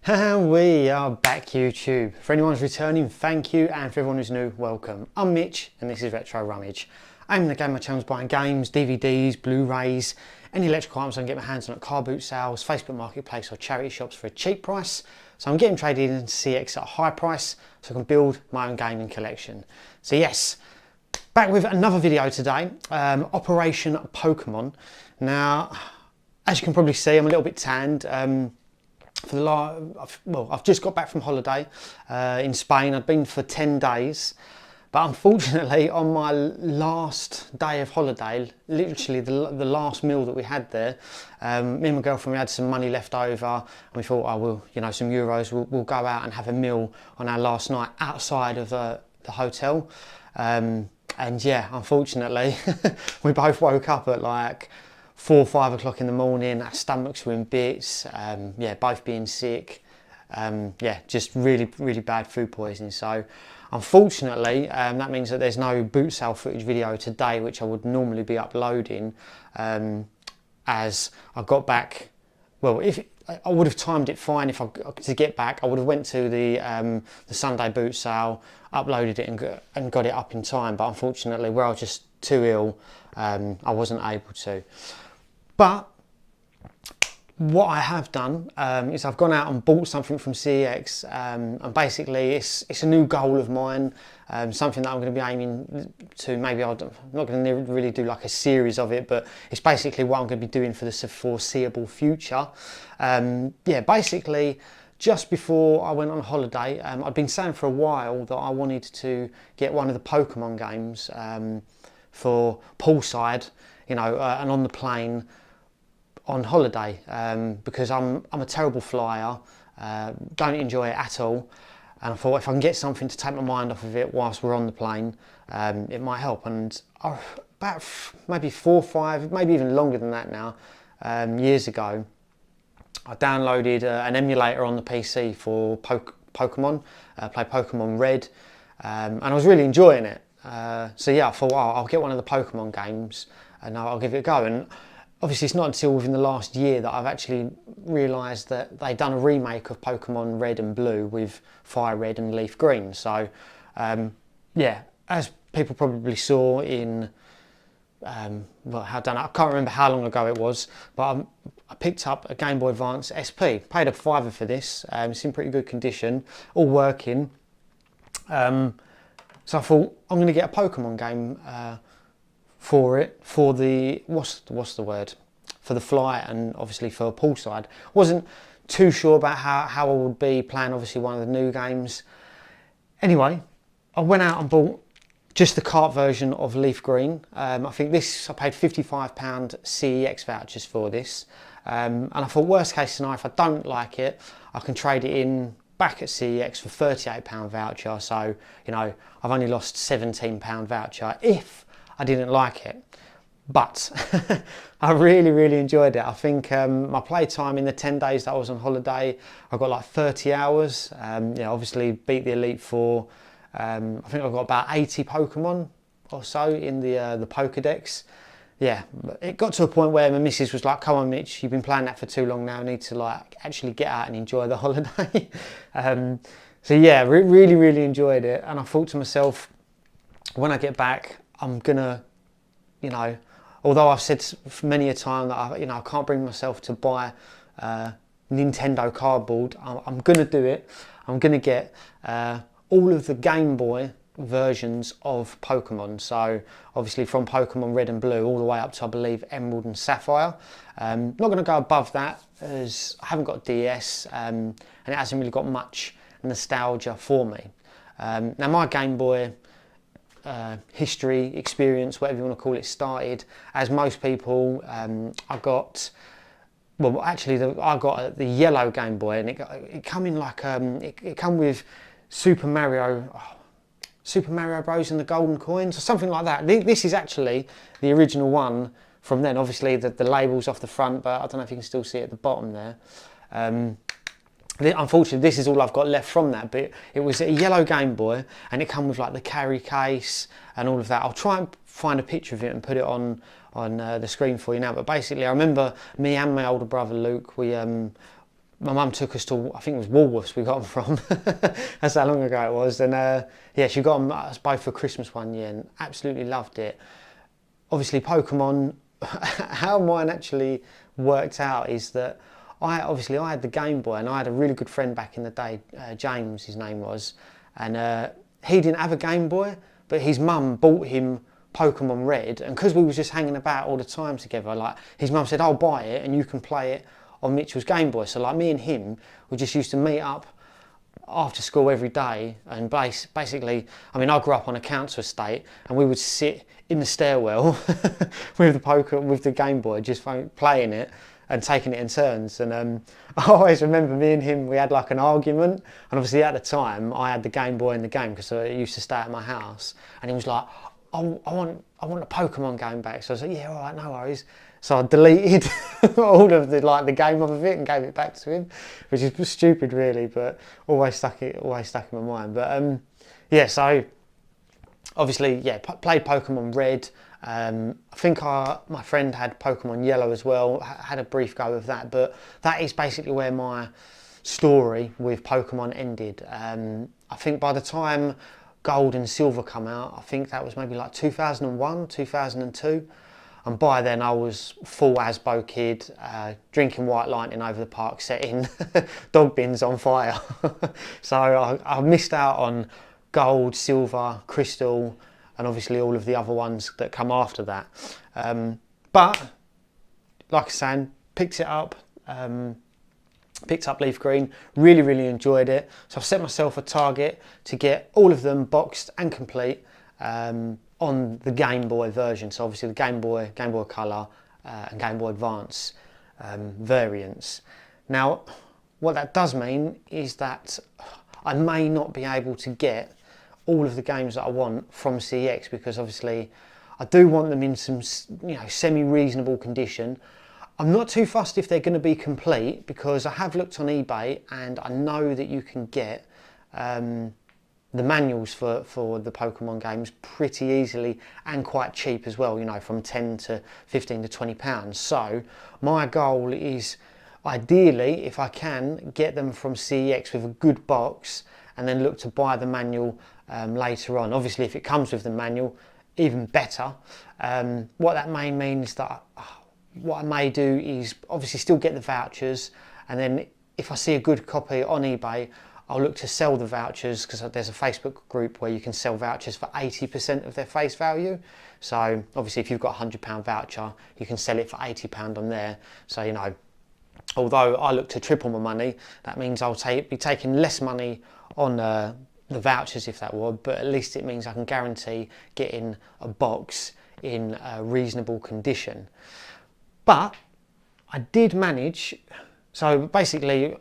And we are back, YouTube. For anyone who's returning, thank you, and for everyone who's new, welcome. I'm Mitch and this is Retro Rummage. I'm in the game of channels buying games, DVDs, Blu-rays, any electrical items I can get my hands on at car boot sales, Facebook Marketplace or charity shops for a cheap price. So I'm getting traded into CEX at a high price so I can build my own gaming collection. So yes, back with another video today, Operation Pokemon. Now, as you can probably see, I'm a little bit tanned. I've just got back from holiday in Spain. I'd been for 10 days, but unfortunately on my last day of holiday, literally the last meal that we had there, me and my girlfriend, we had some money left over and we thought, oh, some euros, we'll go out and have a meal on our last night outside of the hotel. And yeah, unfortunately, we both woke up at like 4 or 5 o'clock in the morning, our stomachs were in bits, yeah, both being sick, yeah, just really bad food poisoning. So unfortunately, that means that there's no boot sale footage video today, which I would normally be uploading, as I got back. Well, if I would have timed it fine if to get back, I would have went to the Sunday boot sale, uploaded it and got it up in time, but unfortunately where I was just too ill, I wasn't able to. But what I have done is I've gone out and bought something from CEX, and basically it's a new goal of mine, something that I'm going to be aiming to. Maybe I'm not going to really do like a series of it, but it's basically what I'm going to be doing for the foreseeable future. Yeah, basically just before I went on holiday, I'd been saying for a while that I wanted to get one of the Pokemon games for poolside, and on the plane on holiday, because I'm a terrible flyer, don't enjoy it at all, and I thought if I can get something to take my mind off of it whilst we're on the plane, it might help. And about maybe 4 or 5, maybe even longer than that now, years ago, I downloaded an emulator on the PC for Pokemon, played Pokemon Red, and I was really enjoying it. So yeah, I thought, well, I'll get one of the Pokemon games and I'll give it a go. And obviously it's not until within the last year that I've actually realised that they've done a remake of Pokemon Red and Blue with Fire Red and Leaf Green. So yeah, as people probably saw in, well, I can't remember how long ago it was, but I picked up a Game Boy Advance SP, paid a £5 for this, it's in pretty good condition, all working. So I thought I'm going to get a Pokemon game for it, for the what's the word, for the flight and obviously for poolside. Wasn't too sure about how I would be playing obviously one of the new games. Anyway, I went out and bought just the cart version of Leaf Green. I think I paid £55 CEX vouchers for this, and I thought worst case scenario, if I don't like it, I can trade it in back at CEX for £38 voucher. So I've only lost £17 voucher if I didn't like it. But I really enjoyed it. I think my playtime in the 10 days that I was on holiday, I got like 30 hours. Obviously beat the Elite Four. I think I've got about 80 Pokemon or so in the Pokedex. Yeah, it got to a point where my missus was like, come on Mitch, you've been playing that for too long now, I need to like actually get out and enjoy the holiday. So yeah, really enjoyed it. And I thought to myself, when I get back, I'm gonna, although I've said many a time that I can't bring myself to buy Nintendo cardboard, I'm gonna do it. I'm gonna get all of the Game Boy versions of Pokemon, so obviously from Pokemon Red and Blue all the way up to I believe Emerald and Sapphire. Not going to go above that as I haven't got DS, and it hasn't really got much nostalgia for me. Now my Game Boy history, experience, whatever you want to call it, started as most people. I got the yellow Game Boy, and it come in like it come with Super Mario Bros and the Golden Coins or something like that. This is actually the original one from then. Obviously the label's off the front, but I don't know if you can still see it at the bottom there. Unfortunately this is all I've got left from that, but it was a yellow Game Boy and it come with like the carry case and all of that. I'll try and find a picture of it and put it on the screen for you now, but basically I remember me and my older brother Luke, we my mum took us to, I think it was Woolworths we got them from. That's how long ago it was. And yeah, she got them us both for Christmas one year and absolutely loved it. Obviously Pokemon, how mine actually worked out is that I had the Game Boy, and I had a really good friend back in the day, James his name was, and he didn't have a Game Boy, but his mum bought him Pokemon Red, and because we was just hanging about all the time together, like his mum said, I'll buy it and you can play it on Mitchell's Game Boy. So like me and him, we just used to meet up after school every day, and basically, I mean, I grew up on a council estate, and we would sit in the stairwell with the Game Boy, just playing it and taking it in turns. And I always remember me and him, we had like an argument, and obviously at the time I had the Game Boy in the game because I used to stay at my house, and he was like, I want a Pokemon game back. So I was like, yeah, all right, no worries. So I deleted all of the game of it and gave it back to him, which is stupid really, but always stuck in my mind. But yeah, so obviously, yeah, played Pokemon Red. I think my friend had Pokemon Yellow as well, had a brief go of that, but that is basically where my story with Pokemon ended. I think by the time Gold and Silver come out, I think that was maybe like 2001, 2002. And by then I was full Asbo kid, drinking White Lightning over the park, setting dog bins on fire. So I missed out on Gold, Silver, Crystal, and obviously all of the other ones that come after that. But like I said, picked up Leaf Green, really enjoyed it. So I've set myself a target to get all of them boxed and complete on the Game Boy version. So obviously the Game Boy Color and Game Boy Advance variants. Now what that does mean is that I may not be able to get all of the games that I want from CEX, because obviously I do want them in some, semi-reasonable condition. I'm not too fussed if they're going to be complete, because I have looked on eBay and I know that you can get the manuals for the Pokemon games pretty easily and quite cheap as well, from 10 to 15 to 20 pounds. So my goal is ideally, if I can, get them from CEX with a good box and then look to buy the manual later on. Obviously if it comes with the manual, even better. What that may mean is that what I may do is obviously still get the vouchers, and then if I see a good copy on eBay, I'll look to sell the vouchers, because there's a Facebook group where you can sell vouchers for 80% of their face value. So obviously if you've got a £100 voucher, you can sell it for £80 on there. So although I look to triple my money, that means I'll be taking less money on the vouchers if that would, but at least it means I can guarantee getting a box in a reasonable condition. But I did manage, so basically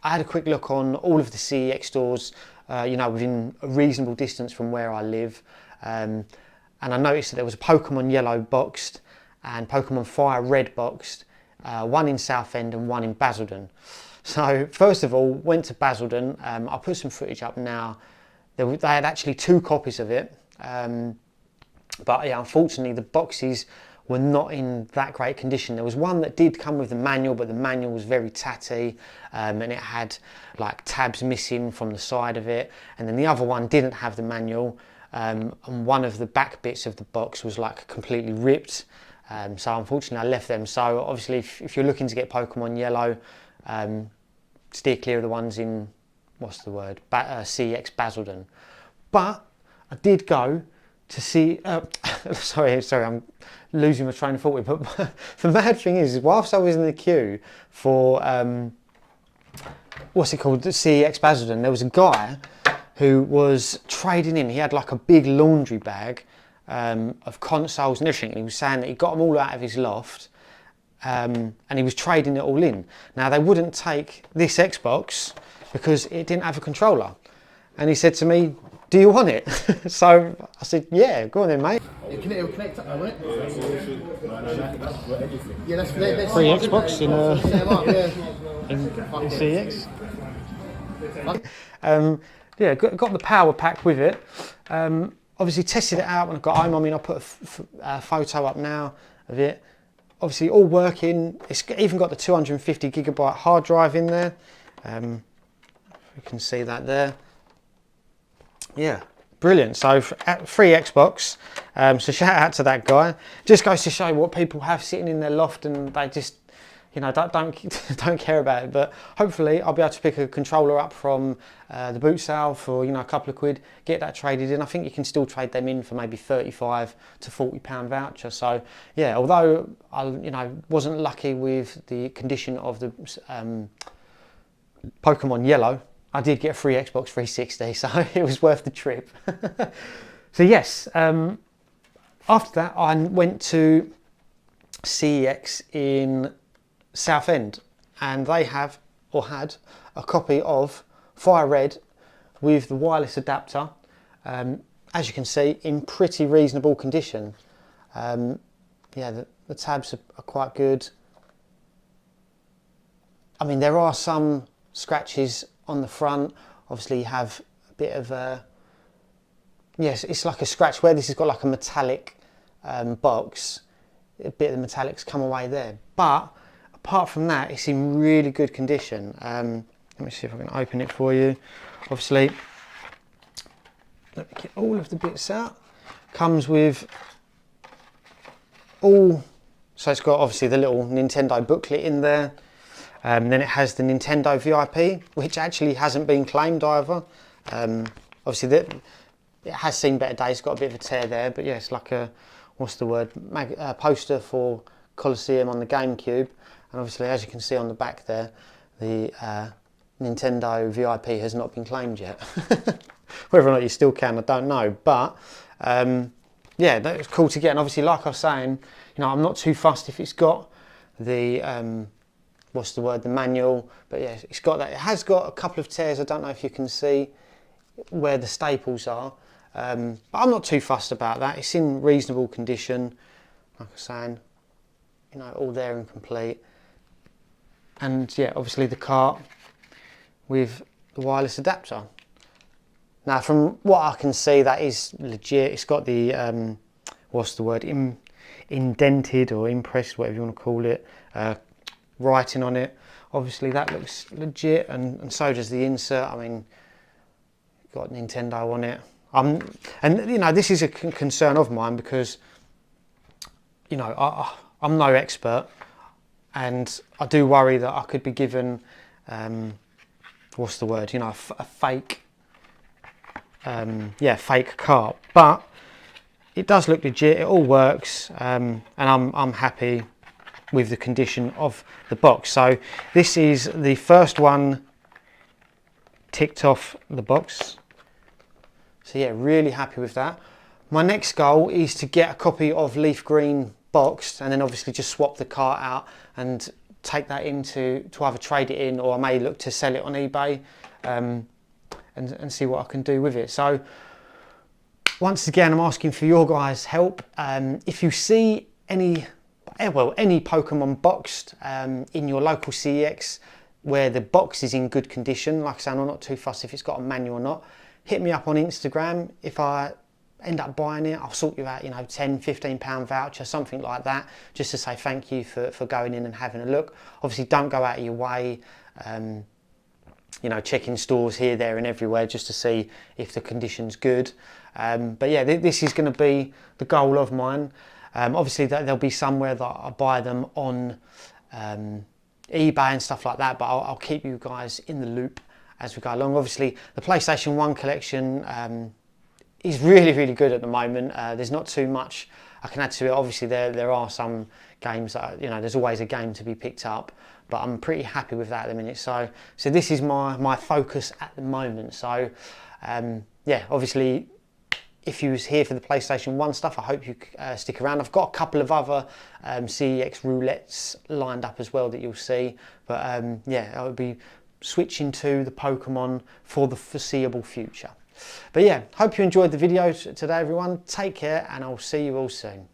I had a quick look on all of the CEX stores, within a reasonable distance from where I live, and I noticed that there was a Pokemon Yellow boxed and Pokemon Fire Red boxed, one in Southend and one in Basildon. So first of all, went to Basildon. I'll put some footage up now. They had actually 2 copies of it, but yeah, unfortunately the boxes were not in that great condition. There was one that did come with the manual, but the manual was very tatty, and it had like tabs missing from the side of it. And then the other one didn't have the manual, and one of the back bits of the box was like completely ripped. So unfortunately I left them. So obviously if you're looking to get Pokemon Yellow, steer clear of the ones in, CEX Basildon. But I did go to see, sorry, I'm losing my train of thought. But the mad thing is whilst I was in the queue for, the CEX Basildon, there was a guy who was trading in. He had like a big laundry bag of consoles and everything. And he was saying that he got them all out of his loft, and he was trading it all in. Now they wouldn't take this Xbox because it didn't have a controller. And he said to me, do you want it? So I said, yeah, go on then, mate. It'll connect up now, won't it? Yeah, that's free Xbox in CEX. Yeah, got the power pack with it. Obviously tested it out when I got home. I mean, I'll put a photo up now of it. obviously all working. It's even got the 250 gigabyte hard drive in there. You can see that there. Yeah, brilliant. So free Xbox. So shout out to that guy. Just goes to show what people have sitting in their loft, and they just, you know, don't care about it. But hopefully I'll be able to pick a controller up from the boot sale for, you know, a couple of quid, get that traded in. I think you can still trade them in for maybe 35 to 40 pound voucher. So yeah, although I, you know, wasn't lucky with the condition of the Pokemon Yellow, I did get a free Xbox 360, so it was worth the trip. So yes, after that I went to CEX in Southend, and they have, or had, a copy of Fire Red with the wireless adapter, as you can see, in pretty reasonable condition. Yeah, the tabs are quite good. I mean, there are some scratches on the front. Obviously you have a bit of a, yes, it's like a scratch where this has got like a metallic box. A bit of the metallics come away there, but apart from that, it's in really good condition. Let me see if I can open it for you. Obviously, let me get all of the bits out. Comes with all, so it's got obviously the little Nintendo booklet in there. Then it has the Nintendo VIP, which actually hasn't been claimed either. Obviously, it has seen better days. It's got a bit of a tear there, but yeah, it's like a, what's the word, poster for Colosseum on the GameCube. And obviously, as you can see on the back there, the Nintendo VIP has not been claimed yet. Whether or not you still can, I don't know. But yeah, that's cool to get. And obviously, like I was saying, you know, I'm not too fussed if it's got the what's the word, the manual. But yeah, it's got that. It has got a couple of tears. I don't know if you can see where the staples are. But I'm not too fussed about that. It's in reasonable condition. Like I was saying, you know, all there and complete. And yeah, obviously the cart with the wireless adapter. Now, from what I can see, that is legit. It's got the what's the word, indented or impressed, whatever you want to call it, writing on it. Obviously that looks legit, and so does the insert. I mean, got Nintendo on it. And you know, this is a concern of mine because, you know, I'm no expert, and I do worry that I could be given, what's the word, you know, a fake, yeah, fake cart. But it does look legit. It all works, and I'm happy with the condition of the box. So this is the first one ticked off the box. So yeah, really happy with that. My next goal is to get a copy of Leaf Green boxed, and then obviously just swap the cart out and take that into to either trade it in, or I may look to sell it on eBay, and see what I can do with it. So once again, I'm asking for your guys' help. If you see any Pokemon boxed in your local CEX where the box is in good condition, like I say, I'm not too fussed if it's got a manual or not, hit me up on Instagram. If I end up buying it, I'll sort you out, you know, 10, 15 pound voucher, something like that, just to say thank you for going in and having a look. Obviously, don't go out of your way, you know, checking stores here, there and everywhere just to see if the condition's good. But yeah, this is going to be the goal of mine. Obviously, there'll be somewhere that I buy them on eBay and stuff like that, but I'll keep you guys in the loop as we go along. Obviously, the PlayStation 1 collection is really, really good at the moment. There's not too much I can add to it. Obviously, there are some games that, you know, there's always a game to be picked up, but I'm pretty happy with that at the minute. So this is my focus at the moment. So yeah, obviously, if you was here for the PlayStation 1 stuff, I hope you stick around. I've got a couple of other CEX roulettes lined up as well that you'll see. But yeah, I would be switching to the Pokemon for the foreseeable future. But yeah, hope you enjoyed the video today, everyone. Take care, and I'll see you all soon.